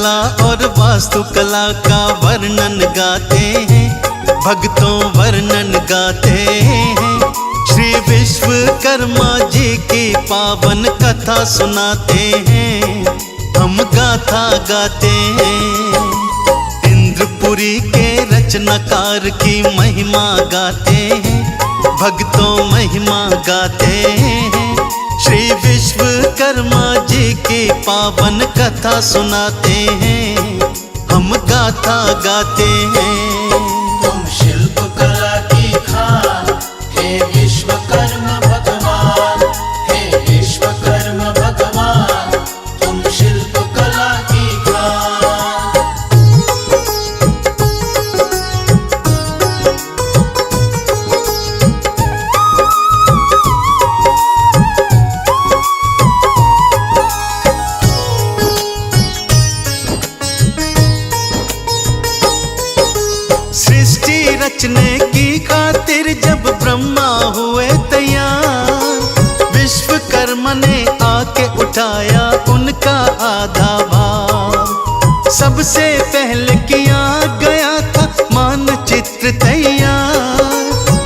कला और वास्तुकला का वर्णन गाते हैं, भक्तों वर्णन गाते हैं। श्री विश्वकर्मा जी की पावन कथा सुनाते हैं, हम गाथा गाते हैं। इंद्रपुरी के रचनाकार की महिमा गाते हैं, भक्तों महिमा गाते हैं। श्री विश्वकर्मा जी की पावन कथा सुनाते हैं, हम गाथा गाते हैं। तुम शिल्प कला की खान, हे विश्वकर्मा भगवान, हे विश्वकर्मा भगवान, तुम शिल्प कला की खान। सृष्टि रचने की खातिर जब ब्रह्मा हुए तैयार, विश्वकर्मा ने आके उठाया उनका आधा भार। सबसे पहले किया गया था मानचित्र तैयार,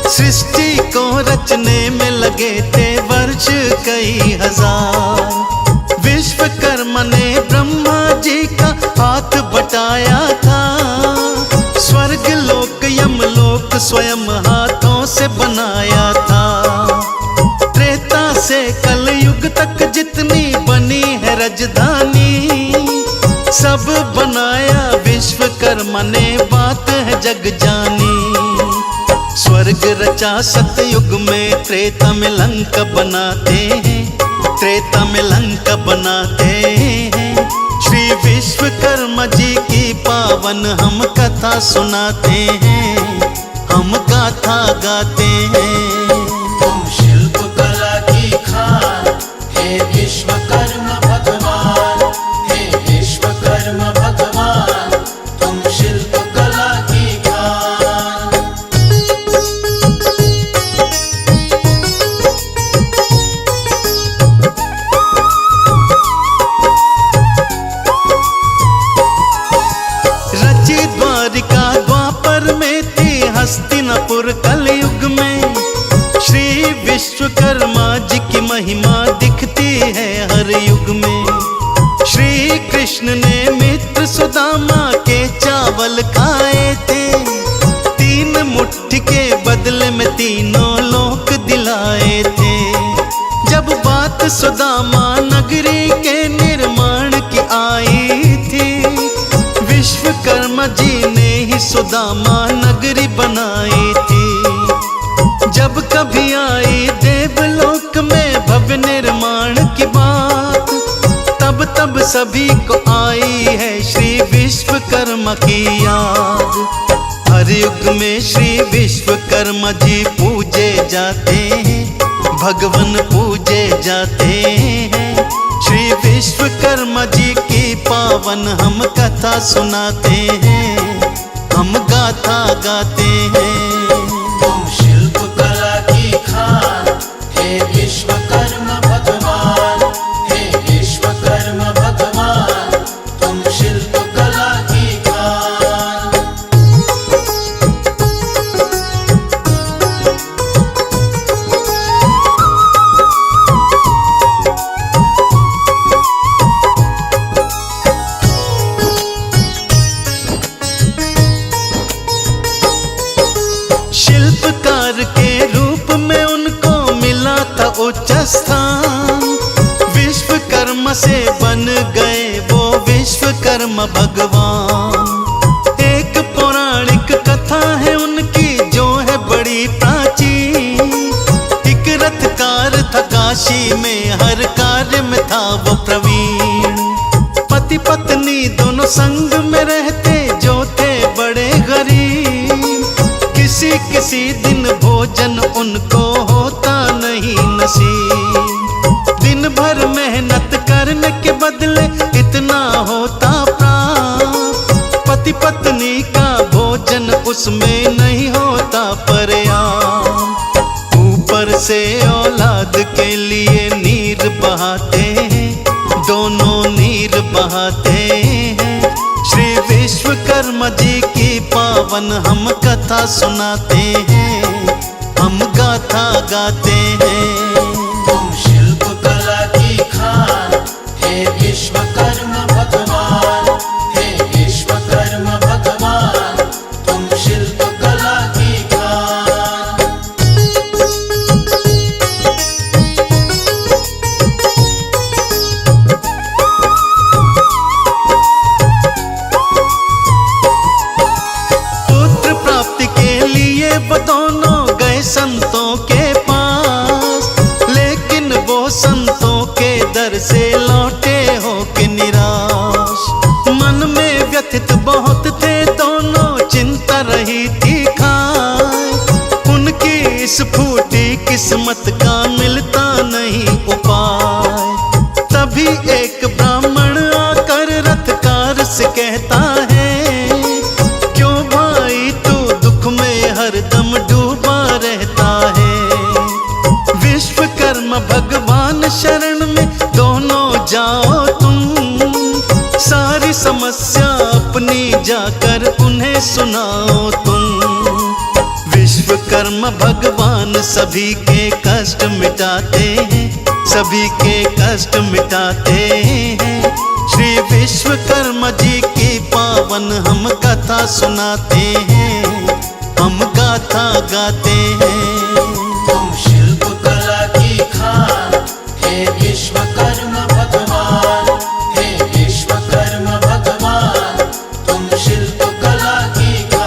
सृष्टि को रचने में लगे थे वर्ष कई हजार। विश्वकर्मा ने ब्रह्मा जी का हाथ बटाया था, स्वर्ग लोक यमलोक स्वयं हाथों से बनाया था। त्रेता से कलयुग तक जितनी बनी है राजधानी, सब बनाया विश्वकर्मा ने, बात है जग जानी। स्वर्ग रचा सतयुग में, त्रेता में लंका बनाते हैं, त्रेता में लंका बनाते हैं। श्री विश्वकर्मा जी की पावन हम कथा सुनाते हैं, हम गाथा गाते हैं। तुम शिल्प कला की खान, हे विश्वकर्मा भगवान, हे विश्वकर्मा भगवान, तुम शिल्प कला की खान। रची द्वारिका द्वापर में थी हस्तिनापुर कलयुग में, श्री विश्वकर्मा जी की महिमा दिखती है हर युग में। श्री कृष्ण ने मित्र सुदामा के चावल खाए थे, 3 मुट्ठी के बदले में तीनों लोक दिलाए थे। जब बात सुदामा नगरी के निर्माण की आई थी, विश्वकर्मा जी ने ही सुदामा नगरी बनाई थी। जब कभी आई देवलोक में भव्य निर्माण की बात, तब तब सभी को आई है श्री विश्वकर्मा की याद। हर युग में श्री विश्वकर्मा जी पूजे जाते हैं, भगवान पूजे जाते हैं। श्री विश्वकर्मा जी की पावन हम कथा सुनाते हैं, हम गाथा गाते हैं। तुम शिल्प कला की खान, हे विश्वकर्मा भगवान, हे विश्वकर्मा भगवान, तुम शिल्प कला की खान। शिल्पकार के रूप में उनको मिला था उच्च स्थान, विश्वकर्मा से बन गए वो विश्वकर्मा भगवान। एक पौराणिक कथा है उनकी जो है बड़ी प्राचीन। एक रथकार था काशी में, हर कार्य में था वो प्रवीण। पति पत्नी दोनों संग में रहते जो थे बड़े गरीब, किसी किसी दिन भोजन उनको होता नहीं नसीब। दिन भर मेहनत करने के बदले इतना होता प्राप्त, पति पत्नी का भोजन उसमें नहीं होता पर्याप्त। ऊपर से औलाद के लिए नीर बहाते हैं, दोनों नीर बहाते हैं। विश्वकर्मा जी की पावन हम कथा सुनाते हैं, हम गाथा गाते हैं। तुम शिल्प कला की खान, हे विश्वकर्मा भगवान, हे विश्वकर्मा भगवान, तुम शिल्प कला की खान। पुत्र प्राप्ति के लिए वो दोनों गए संतों के पास, लेकिन वो संतों के दर से लौटे हो के निराश। मन में व्यथित बहुत थे दोनों, चिंता रही थी खाए, उनकी इस फूटी किस्मत का मिलता नहीं उपाय। तभी एक ब्राह्मण आकर रथकार से कहता है, क्यों भाई तू दुख में हरदम डूबा रहता है। विश्वकर्मा भगवान शरण में दोनों जाओ तुम, सारी समस्या अपनी जाकर उन्हें सुनाओ तुम। विश्वकर्मा भगवान सभी के कष्ट मिटाते हैं, सभी के कष्ट मिटाते हैं। श्री विश्वकर्मा जी की पावन हम कथा सुनाते हैं, हम गाथा गाते हैं। तुम शिल्प कला की खान, हे विश्वकर्मा भगवान, हे विश्वकर्मा भगवान, तुम शिल्प कला की खान।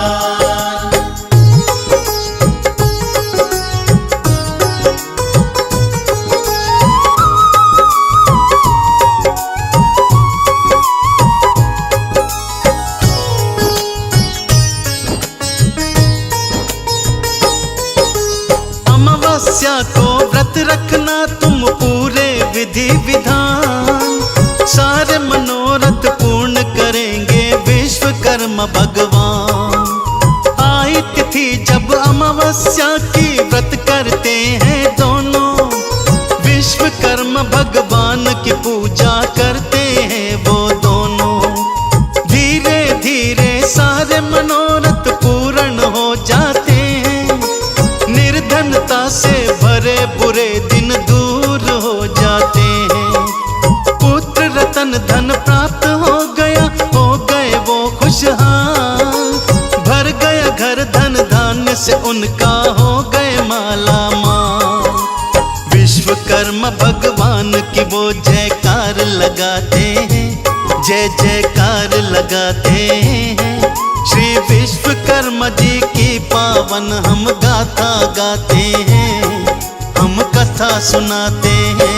अमावस्या को व्रत रखना तुम पूरे विधि विधान, सारे मनोरथ पूर्ण करेंगे विश्वकर्मा भगवान। आई तिथि जब अमावस्या की व्रत करते हैं दोनों, विश्वकर्मा भगवान की पूजा करते हैं वो दोनों। धीरे धीरे सारे मनोरथ पूर्ण हो जाते हैं, निर्धनता से भरे बुरे दिन दूर हो जाते हैं। पुत्र रतन धन प्राप्त हो गया, हो गए वो खुशहाल, भर गया घर धन धान्य से उनका हो गए माला माल। विश्वकर्मा भगवान की वो जयकार लगाते हैं, जय जयकार लगाते हैं। श्री विश्वकर्मा जी की पावन हम गाथा गाते हैं, हम कथा सुनाते हैं।